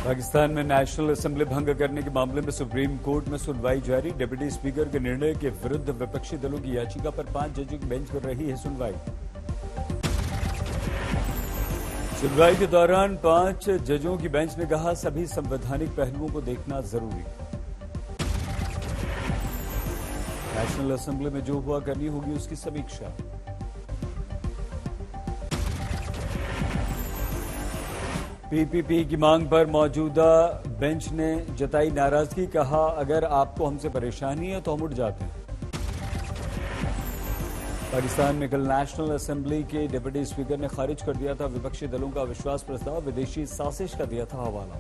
पाकिस्तान में national assembly भंग करने के मामले में सुप्रीम कोर्ट में सुनवाई जारी। डिप्टी स्पीकर के निर्णय के विरुद्ध विपक्षी दलों की याचिका पर 5 जजों की बेंच कर रही है सुनवाई। सुनवाई के दौरान 5 जजों की बेंच ने कहा, सभी संवैधानिक पहलुओं को देखना जरूरी। नेशनल असेंबली में जो हुआ करनी होगी उसकी समीक्षा। पीपीपी की मांग पर मौजूदा बेंच ने जताई नाराजगी। कहा, अगर आपको हमसे परेशानी है तो हम उठ जाते हैं। पाकिस्तान में कल नेशनल असेंबली के डिप्टी स्पीकर ने खारिज कर दिया था विपक्षी दलों का अविश्वास प्रस्ताव। विदेशी साजिश का दिया था हवाला।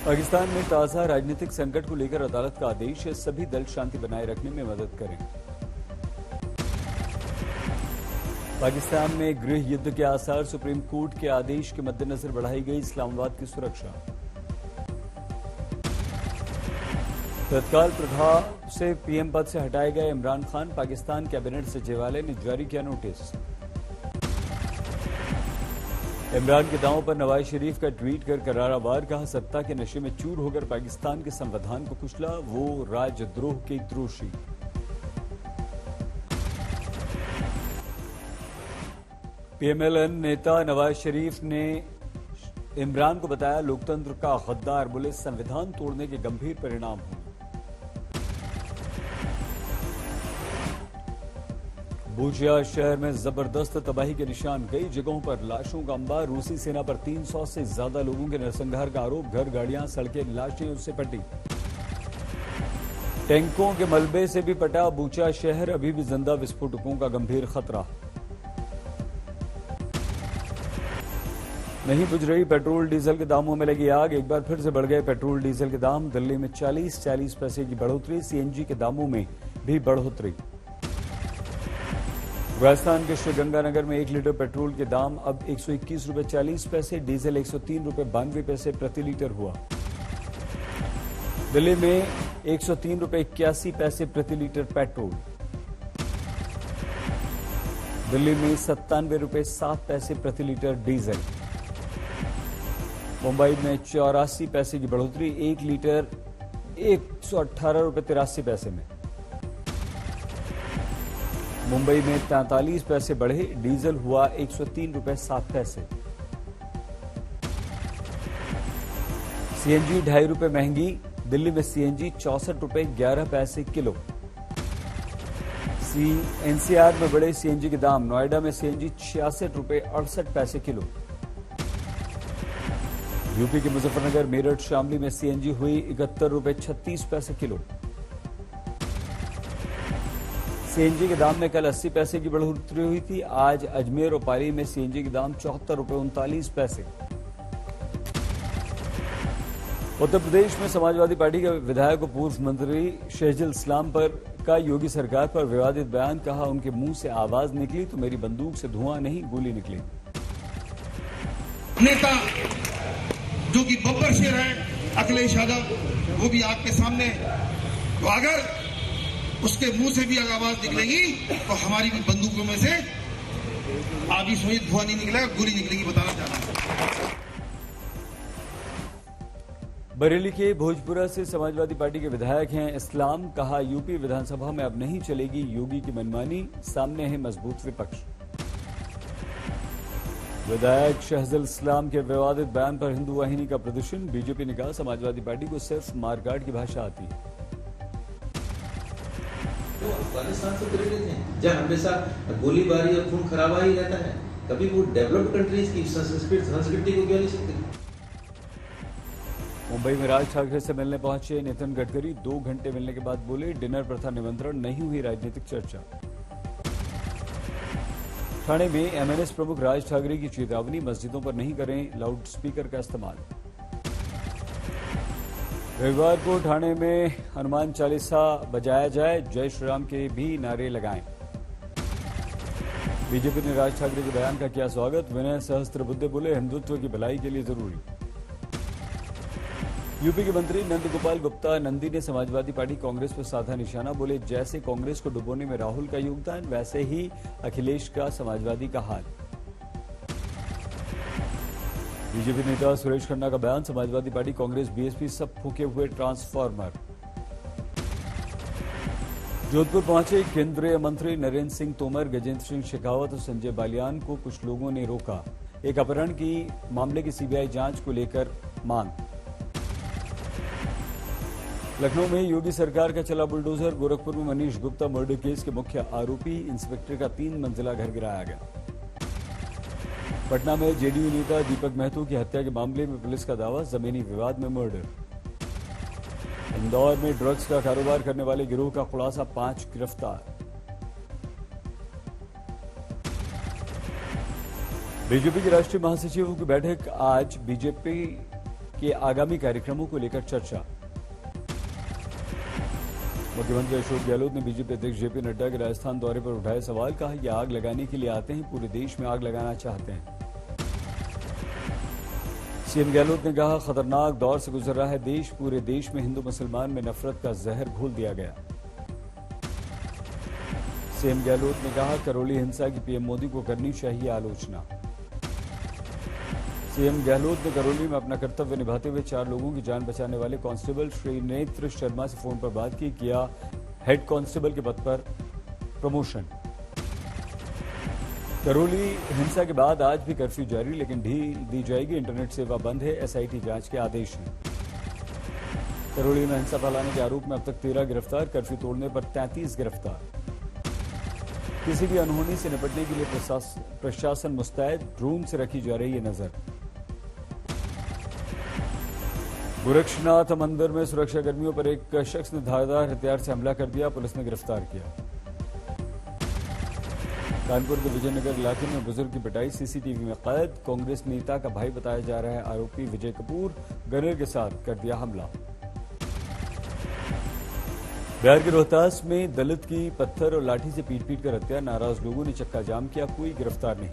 पाकिस्तान में ताजा राजनीतिक संकट को लेकर अदालत का आदेश है, सभी दल शांति बनाए रखने में मदद करें। पाकिस्तान में गृह युद्ध के आसार, सुप्रीम कोर्ट के आदेश के मद्देनजर बढ़ाई गई इस्लामाबाद की सुरक्षा। तत्काल प्रभाव से पीएम पद से हटाए गए इमरान खान, पाकिस्तान कैबिनेट सचिवालय ने जारी किया नोटिस। इमरान के दावों पर नवाज शरीफ का ट्वीट कर करारा वार। कहा, सत्ता के नशे में चूर होकर पाकिस्तान के संविधान को कुचला, वो राजद्रोह के दोषी। पीएमएलएन नेता नवाज शरीफ ने इमरान को बताया लोकतंत्र का गद्दार, बोले संविधान तोड़ने के गंभीर परिणाम होंगे। बूचिया शहर में जबरदस्त तबाही के निशान, कई जगहों पर लाशों का अंबार। रूसी सेना पर 300 से ज्यादा लोगों के नरसंहार का आरोप। घर, गाड़ियां, सड़कें, लाशें उससे पटी। टैंकों के मलबे से भी पटा बूचिया शहर, अभी भी जिंदा विस्फोटकों का गंभीर खतरा। नहीं बुझ रही पेट्रोल डीजल के दामों में लगी आग, एक बार फिर से बढ़ गए पेट्रोल डीजल के दाम। दिल्ली में 40 पैसे की बढ़ोतरी, सीएनजी के दामों में भी बढ़ोतरी। राजस्थान के श्रीगंगानगर में 1 लीटर पेट्रोल के दाम अब 121 रुपये 40 पैसे, डीजल 103 रुपये 92 पैसे प्रति लीटर हुआ। दिल्ली में 103 रुपये 81 पैसे प्रति लीटर पेट्रोल। दिल्ली में 97 रुपये 7 पैसे प्रति लीटर डीजल। मुंबई में 84 पैसे की बढ़ोतरी, 1 लीटर 118 रुपये 83 पैसे में। मुंबई में 43 पैसे बढ़े, डीजल हुआ 103 रुपये 7 पैसे। सीएनजी 2.5 रुपये महंगी, दिल्ली में सीएनजी 64 रुपये 11 पैसे किलो। एनसीआर में बढ़े सीएनजी के दाम, नोएडा में सीएनजी 66 रुपये 68 पैसे किलो। यूपी के मुजफ्फरनगर, मेरठ, शामली में सीएनजी हुई 71 रुपये 36 पैसे किलो। सीएनजी के दाम में कल 80 पैसे की बढ़ोतरी हुई थी। आज अजमेर और पाली में सीएनजी के दाम 74 रुपये 39 पैसे। उत्तर प्रदेश में समाजवादी पार्टी के विधायक और पूर्व मंत्री शहजुल इस्लाम पर का योगी सरकार पर विवादित बयान। कहा, उनके मुंह से आवाज निकली तो मेरी बंदूक से धुआं नहीं, गोली निकली। नेता जो कि बब्बर शेर है अखिलेश यादव, वो भी आपके सामने, तो अगर उसके मुंह से भी आवाज निकलेगी तो हमारी भी बंदूकों में से आदि सहित धुआं नहीं निकलेगा, गोली निकलेगी, बताना चाहता हूं। बरेली के भोजपुरा से समाजवादी पार्टी के विधायक हैं इस्लाम। कहा, यूपी विधानसभा में अब नहीं चलेगी योगी की मनमानी, सामने है मजबूत विपक्ष। विधायक शहजुल इस्लाम के विवादित बयान पर हिंदू वाहिनी का प्रदर्शन। बीजेपी ने कहा, समाजवादी पार्टी को सिर्फ मारकाट की भाषा आती है। तो अफगानिस्तान से प्रेरित हैं, जहाँ हमेशा गोलीबारी और खून खराबा ही रहता है, कभी वो डेवलप्ड कंट्रीज की संस्कृति को क्यों नहीं सकते। मुंबई में राज ठाकरे से मिलने पहुंचे नितिन गडकरी, 2 घंटे मिलने के बाद बोले डिनर पर था निमंत्रण, नहीं हुई राजनीतिक चर्चा। ठाणे में एमएनएस प्रमुख राज ठाकरे की चेतावनी, मस्जिदों पर नहीं करें लाउड स्पीकर का इस्तेमाल। रविवार को ठाणे में हनुमान चालीसा बजाया जाए, जय श्री राम के भी नारे लगाएं। बीजेपी ने राज ठाकरे के बयान का किया स्वागत। विनय सहस्त्रबुद्धे बोले हिंदुत्व की भलाई के लिए जरूरी। यूपी के मंत्री नंद गोपाल गुप्ता नंदी ने समाजवादी पार्टी कांग्रेस पर साधा निशाना, बोले जैसे कांग्रेस को डुबोने में राहुल का योगदान, वैसे ही अखिलेश का समाजवादी का हाल। बीजेपी नेता सुरेश खन्ना का बयान, समाजवादी पार्टी, कांग्रेस, बीएसपी सब फूके हुए ट्रांसफार्मर। जोधपुर पहुंचे केंद्रीय मंत्री नरेंद्र सिंह तोमर, गजेंद्र सिंह शेखावत और संजय बालियान को कुछ लोगों ने रोका। एक अपहरण की मामले की सीबीआई जांच को लेकर मांग। लखनऊ में योगी सरकार का चला बुलडोजर, गोरखपुर में मनीष गुप्ता मर्डर केस के मुख्य आरोपी इंस्पेक्टर का 3 मंजिला घर गिराया गया। पटना में जेडीयू नेता दीपक महतो की हत्या के मामले में पुलिस का दावा, जमीनी विवाद में मर्डर। इंदौर में ड्रग्स का कारोबार करने वाले गिरोह का खुलासा, 5 गिरफ्तार। बीजेपी के राष्ट्रीय महासचिवों की बैठक आज, बीजेपी के आगामी कार्यक्रमों को लेकर चर्चा। मुख्यमंत्री अशोक गहलोत ने बीजेपी अध्यक्ष जेपी नड्डा के राजस्थान दौरे पर उठाए सवाल, कहा ये आग लगाने के लिए आते हैं, पूरे देश में आग लगाना चाहते हैं। सीएम गहलोत ने कहा, खतरनाक दौर से गुजर रहा है देश, पूरे देश में हिंदू मुसलमान में नफरत का जहर घोल दिया गया। सीएम गहलोत ने कहा, करौली हिंसा की पीएम मोदी को करनी चाहिए आलोचना। सीएम गहलोत ने करौली में अपना कर्तव्य निभाते हुए 4 लोगों की जान बचाने वाले कांस्टेबल श्री नेत्र शर्मा से फोन पर बात की, किया हेड कांस्टेबल के पद पर प्रमोशन। करौली हिंसा के बाद आज भी कर्फ्यू जारी, लेकिन ढील दी जाएगी, इंटरनेट सेवा बंद है, एसआईटी जांच के आदेश हैं। करौली में हिंसा फैलाने के आरोप में अब तक 13 गिरफ्तार, कर्फ्यू तोड़ने पर 33 गिरफ्तार। किसी भी अनहोनी से निपटने के लिए प्रशासन मुस्तैद, ड्रोन से रखी जा रही है नजर। गोरक्षनाथ मंदिर में सुरक्षा कर्मियों पर एक शख्स ने धारदार हथियार से हमला कर दिया, पुलिस ने गिरफ्तार किया। कानपुर के विजयनगर इलाके में बुजुर्ग की पिटाई, सीसीटीवी में कैद। कांग्रेस नेता का भाई बताया जा रहा है आरोपी विजय कपूर, गनर के साथ कर दिया हमला। बिहार के रोहतास में दलित की पत्थर और लाठी से पीट कर हत्या, नाराज लोगों ने चक्का जाम किया, कोई गिरफ्तार नहीं।